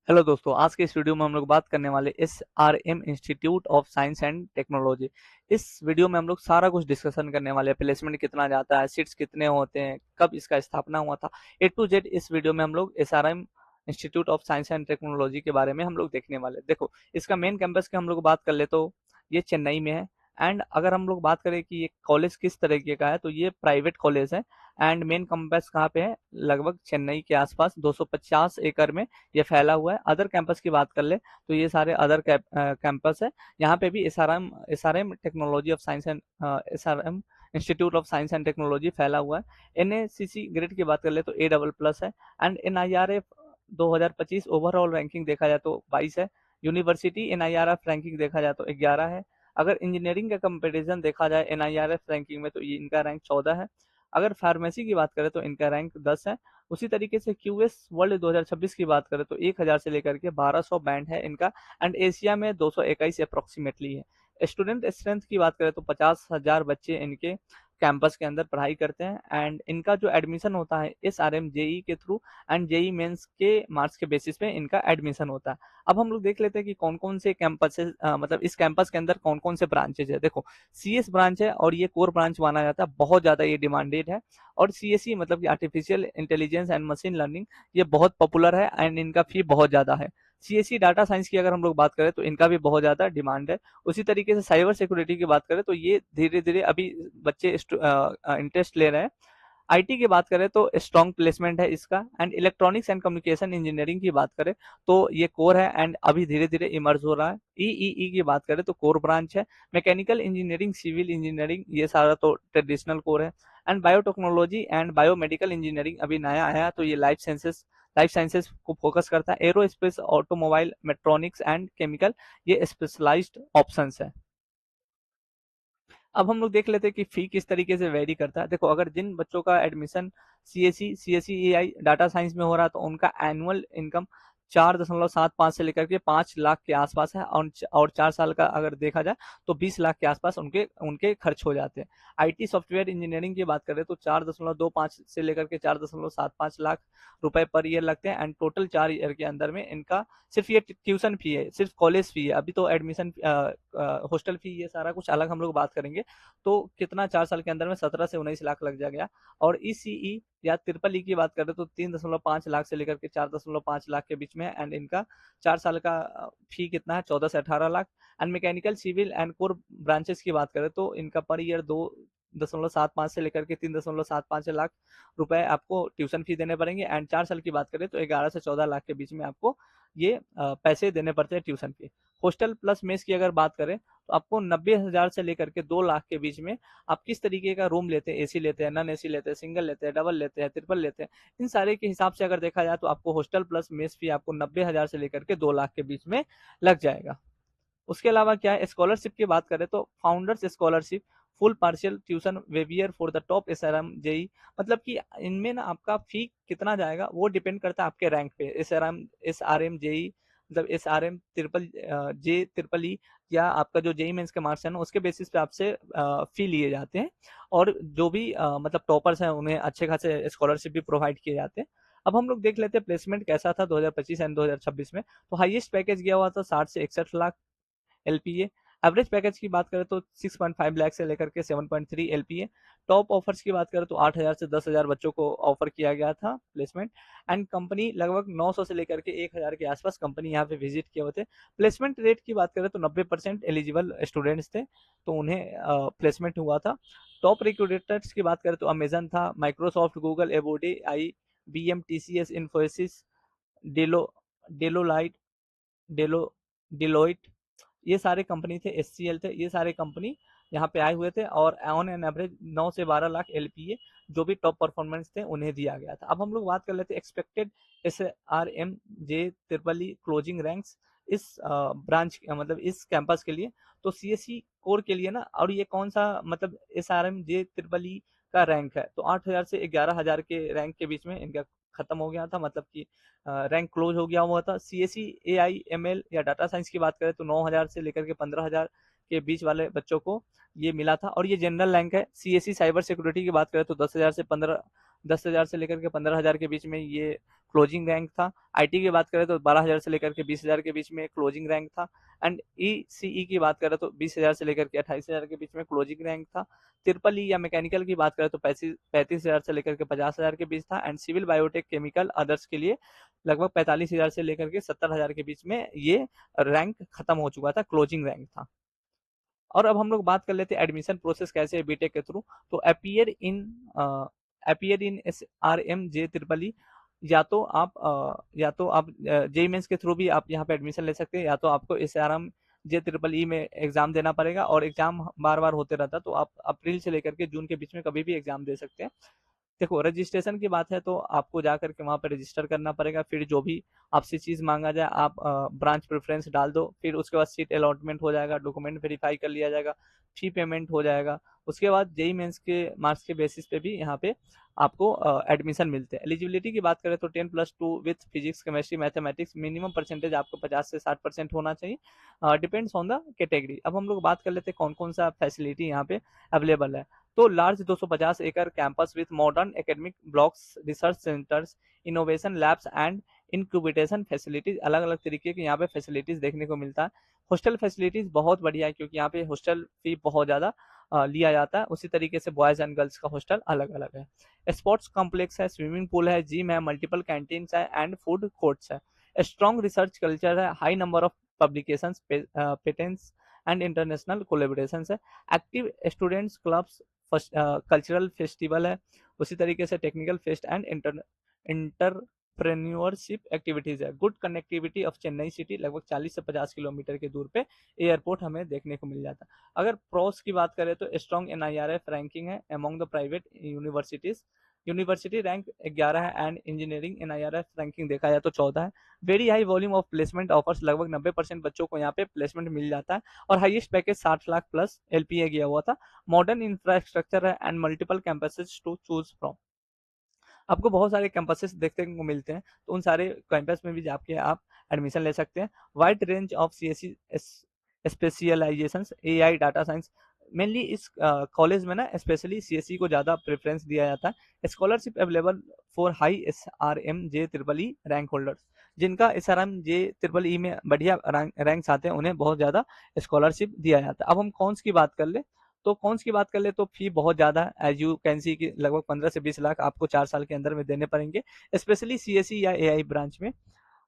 Hello दोस्तों, आज के इस वीडियो में हम लोग बात करने वाले SRM institute of science and technology. इस वीडियो में हम लोग सारा कुछ डिस्कशन करने वाले हैं। प्लेसमेंट कितना जाता है, सीट्स कितने होते हैं, कब इसका स्थापना हुआ था, ए टू जेड इस वीडियो में हम लोग SRM institute of science and technology के बारे में हम लोग देखने वाले हैं। देखो, इसका मेन कैंपस की हम लोग बात कर ले तो ये चेन्नई में है। एंड अगर हम लोग बात करें कि ये कॉलेज किस तरीके का है, तो ये प्राइवेट कॉलेज है। एंड मेन कैंपस कहाँ पे है? लगभग चेन्नई के आसपास 250 एकड़ में ये फैला हुआ है। अदर कैंपस की बात कर ले तो ये सारे अदर कैंपस है। यहाँ पे भी S R M technology of science and SRM institute of science and technology फैला हुआ है। NACC ग्रेड की बात कर ले तो A++ है। एंड NIRF 2025 ओवरऑल रैंकिंग देखा जाए तो 22 है। यूनिवर्सिटी NIRF रैंकिंग देखा जाए तो 11 है। अगर इंजीनियरिंग का कंपेरिजन देखा जाए NIRF रैंकिंग में तो ये इनका रैंक 14 है। अगर फार्मेसी की बात करें तो इनका रैंक 10 है। उसी तरीके से QS वर्ल्ड 2026 की बात करें तो 1000 से लेकर के 1200 बैंड है इनका। एंड एशिया में 221 अप्रोक्सीमेटली है। स्टूडेंट स्ट्रेंथ की बात करें तो 50,000 बच्चे इनके कैंपस के अंदर पढ़ाई करते हैं। एंड इनका जो एडमिशन होता है SRM JE के थ्रू एंड JE मेंस के मार्क्स के बेसिस पे इनका एडमिशन होता है। अब हम लोग देख लेते हैं कि कौन कौन से कैंपसेस मतलब इस कैंपस के अंदर कौन कौन से ब्रांचेज है। देखो, CS ब्रांच है और ये कोर ब्रांच माना जाता है, बहुत ज्यादा ये डिमांडेड है। और CSE मतलब कि artificial intelligence and machine learning, ये बहुत पॉपुलर है एंड इनका फी बहुत ज़्यादा है। CSE डाटा साइंस की अगर हम लोग बात करें तो इनका भी बहुत ज़्यादा डिमांड है। उसी तरीके से साइबर सिक्योरिटी की बात करें तो ये धीरे धीरे अभी बच्चे इंटरेस्ट ले रहे हैं। IT की बात करें तो स्ट्रॉन्ग प्लेसमेंट है इसका। And electronics and communication engineering की बात करें तो ये कोर है एंड अभी धीरे धीरे इमर्ज हो रहा है। EEE की बात करें तो कोर ब्रांच है। मैकेनिकल इंजीनियरिंग, सिविल इंजीनियरिंग, ये सारा तो ट्रेडिशनल कोर है। And biotechnology and biomedical engineering अभी नया आया तो ये लाइफ साइंसेस को फोकस करता है। एरोस्पेस, ऑटोमोबाइल, मेट्रॉनिक्स एंड केमिकल, ये स्पेशलाइज्ड ऑप्शंस है। अब हम लोग देख लेते हैं कि फी किस तरीके से वेरी करता है। देखो, अगर जिन बच्चों का admission CSE AI data science में हो रहा है तो उनका एनुअल इनकम 4.75 से लेकर के 5 लाख के आसपास है। और 4 साल का अगर देखा जाए तो 20 लाख के आसपास उनके उनके खर्च हो जाते हैं। IT सॉफ्टवेयर इंजीनियरिंग की बात करें तो 4.25 से लेकर के 4.75 लाख रुपए पर ईयर लगते हैं। एंड टोटल 4 ईयर के अंदर में इनका सिर्फ ये ट्यूशन फी है, सिर्फ कॉलेज फी है। अभी तो एडमिशन, हॉस्टल फी, ये सारा कुछ अलग हम लोग बात करेंगे। तो कितना 4 साल के अंदर में 17 से 19 लाख लग जाएगा। और ECE या ट्रिपल ई की बात करें तो 3.5 लाख से लेकर के 4.5 लाख के बीच में है। एंड इनका 4 साल का फी कितना है? 14 से 18 lakh. And mechanical, civil and core branches की बात करें तो इनका पर ईयर 2.75 से लेकर के 3.75 लाख रुपए आपको ट्यूशन फी देने पड़ेंगे। एंड 4 साल की बात करें तो 11 से 14 लाख के बीच में आपको ये पैसे देने पड़ते हैं tuition fee. Hostel plus mess की अगर बात करें तो आपको 90,000 से लेकर के 2 लाख के बीच में आप किस तरीके का रूम लेते हैं, AC लेते हैं, नॉन AC लेते हैं, सिंगल लेते हैं, डबल लेते हैं, ट्रिपल लेते हैं, इन सारे के हिसाब से अगर देखा जाए तो आपको हॉस्टल प्लस मेस फी आपको 90,000 से लेकर के 2 लाख के बीच में लग जाएगा। उसके अलावा क्या है, स्कॉलरशिप की बात करें तो founders scholarship, full partial tuition waiver for the top SRM JE, मतलब कि इनमें ना आपका फी कितना जाएगा वो डिपेंड करता है आपके रैंक पे। SRM JE मतलब SRM J या आपका जो JE मेंस के मार्क्स है ना, उसके बेसिस पे आपसे फी लिए जाते हैं। और जो भी मतलब टॉपर्स हैं उन्हें अच्छे खासे स्कॉलरशिप भी प्रोवाइड किए जाते हैं। अब हम लोग देख लेते हैं प्लेसमेंट कैसा था 2025 एंड 2026 में। तो हाईएस्ट पैकेज गया हुआ था 60 से 61 लाख LPA। एवरेज पैकेज की बात करें तो 6.5 लाख से लेकर के 7.3 LPA। टॉप ऑफर्स की बात करें तो 8,000 से 10,000 बच्चों को ऑफर किया गया था प्लेसमेंट। एंड कंपनी लगभग 900 से लेकर के 1,000 के आसपास कंपनी यहाँ पे विजिट किए हुए थे। प्लेसमेंट रेट की बात करें तो 90% एलिजिबल स्टूडेंट्स थे तो उन्हें प्लेसमेंट हुआ था। टॉप रिक्रूटर्स की बात करें तो अमेजन था, माइक्रोसॉफ्ट, गूगल, एबोडी, IBM, TCS, इन्फोसिस, डेलो डेलोलाइट डेलो डिलोइट, ये सारे कंपनी थे, HCL थे, ये सारे कंपनी यहाँ पे आए हुए थे। और ऑन एन एवरेज 9 से 12 लाख LPA जो भी टॉप परफॉर्मेंस थे उन्हें दिया गया था। अब हम लोग बात कर लेते हैं expected SRM J closing ranks इस ब्रांच मतलब इस कैंपस के लिए। तो CSE कोर के लिए ना, और ये कौन सा मतलब SRM J का रैंक है तो 8,000 से 11,000 के रैंक के बीच में इनका खत्म हो गया था, मतलब कि रैंक क्लोज हो गया हुआ था। CSE AI ML या डाटा साइंस की बात करें तो 9,000 से लेकर के 15,000 के बीच वाले बच्चों को ये मिला था, और ये जनरल रैंक है। सीएसई साइबर सिक्योरिटी की बात करें तो 10,000 से लेकर के 15,000 के बीच में ये क्लोजिंग रैंक था। आईटी की बात करें तो 12,000 से लेकर के 20,000 के बीच में क्लोजिंग रैंक था। एंड ईसीई की बात करें तो 20,000 से लेकर के 28,000 के बीच में क्लोजिंग रैंक था। ट्रिपल ई या मैकेनिकल की बात करें तो 35,000 से लेकर के 50,000 के बीच था। And civil, biotech, chemical, others के लिए लगभग 45,000 से लेकर के 70,000 के बीच में ये रैंक खत्म हो चुका था, क्लोजिंग रैंक था। और अब हम लोग बात कर लेते हैं एडमिशन प्रोसेस कैसे है बीटेक के थ्रू। तो अपियर इन SRM-J-EEE, या तो आप जेई मेंस के थ्रू भी आप यहाँ पे एडमिशन ले सकते हैं, या तो आपको SRM-J-EEE में एग्जाम देना पड़ेगा, और एग्जाम बार बार होते रहता है, तो आप अप्रैल से लेकर के जून के बीच में कभी भी एग्जाम दे सकते हैं। देखो, रजिस्ट्रेशन की बात है तो आपको जा करके वहाँ पे रजिस्टर करना पड़ेगा। फिर जो भी आपसे चीज़ मांगा जाए आप ब्रांच प्रेफरेंस डाल दो। फिर उसके बाद सीट अलॉटमेंट हो जाएगा, डॉक्यूमेंट वेरीफाई कर लिया जाएगा, फी पेमेंट हो जाएगा। उसके बाद जेई मेंस के मार्क्स के बेसिस पे भी यहाँ पे आपको एडमिशन मिलते हैं। एलिजिबिलिटी की बात करें तो 10+2 with physics, chemistry, mathematics, minimum percentage आपको 50 से 60% होना चाहिए, डिपेंड्स ऑन द कैटेगरी। अब हम लोग बात कर लेते हैं कौन कौन सा फैसिलिटी यहाँ पे अवेलेबल है। तो लार्ज 250 एकड़ campus with modern academic blocks, research centres, innovation labs and incubation facilities, अलग अलग तरीके के यहाँ पे फैसिलिटीज देखने को मिलता है। हॉस्टल फैसिलिटीज बहुत बढ़िया है, क्योंकि यहाँ पे हॉस्टल फी बहुत ज्यादा लिया जाता है। उसी तरीके से बॉयज एंड गर्ल्स का हॉस्टल अलग अलग है। स्पोर्ट्स कॉम्प्लेक्स है, स्विमिंग पूल है, जिम है, मल्टीपल कैंटीन्स है एंड फूड कोर्ट्स है। स्ट्रॉन्ग रिसर्च कल्चर है, high number of publications, patents and international collaboration है। Active students clubs, cultural festival है, उसी तरीके से technical fest and entrepreneurship activities है। Good connectivity of Chennai city, लगभग 40 से 50 किलोमीटर के दूर पे एयरपोर्ट हमें देखने को मिल जाता है। अगर प्रोस की बात करें तो स्ट्रॉन्ग NIRF रैंकिंग है among the private universities. University rank 11 है एंड इंजीनियरिंग NIRF रैंकिंग देखा जाए तो 14 है। Very high volume of placement offers, लगभग 90% बच्चों को यहाँ पे प्लेसमेंट मिल जाता है। और highest package 60 lakh plus LPA गया हुआ था। मॉडर्न इंफ्रास्ट्रक्चर है and multiple campuses to choose from. आपको बहुत सारे कैंपसेस देखने को मिलते हैं, तो उन सारे कैंपस में भी जाके आप एडमिशन ले सकते हैं। Wide range of CSE specialisation, AI, data science, mainly इस कॉलेज में ना स्पेशली CSE को ज़्यादा प्रेफरेंस दिया जाता है। Scholarship available for high SRM-J-EEE rank holders, जिनका SRM-J-EEE में बढ़िया रैंक्स आते हैं उन्हें बहुत ज़्यादा स्कॉलरशिप दिया जाता है। अब हम कौन की बात कर ले, तो कौन की बात कर ले तो फी बहुत ज़्यादा है। एज यू कैन सी की लगभग 15 से 20 लाख आपको 4 साल के अंदर में देने पड़ेंगे, स्पेशली CSE या AI ब्रांच में।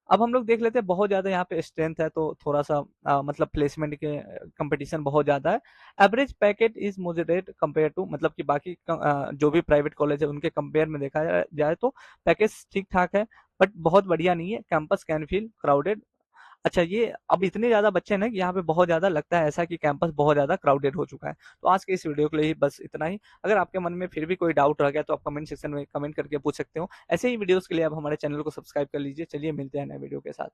अब हम लोग देख लेते हैं, बहुत ज़्यादा यहाँ पे स्ट्रेंथ है, तो थोड़ा सा मतलब प्लेसमेंट के कंपटीशन बहुत ज़्यादा है। Average package is moderate compare to, मतलब कि बाकी जो भी प्राइवेट कॉलेज है उनके कंपेयर में देखा जाए तो पैकेज ठीक ठाक है, बट बहुत बढ़िया नहीं है। Campus can feel crowded. अच्छा, ये अब इतने ज़्यादा बच्चे हैं ना कि यहाँ पे बहुत ज़्यादा लगता है ऐसा कि कैंपस बहुत ज़्यादा क्राउडेड हो चुका है। तो आज के इस वीडियो के लिए ही बस इतना ही। अगर आपके मन में फिर भी कोई डाउट रह गया तो आप कमेंट सेक्शन में कमेंट करके पूछ सकते हो। ऐसे ही वीडियोस के लिए आप हमारे चैनल को सब्सक्राइब कर लीजिए। चलिए मिलते हैं नए वीडियो के साथ।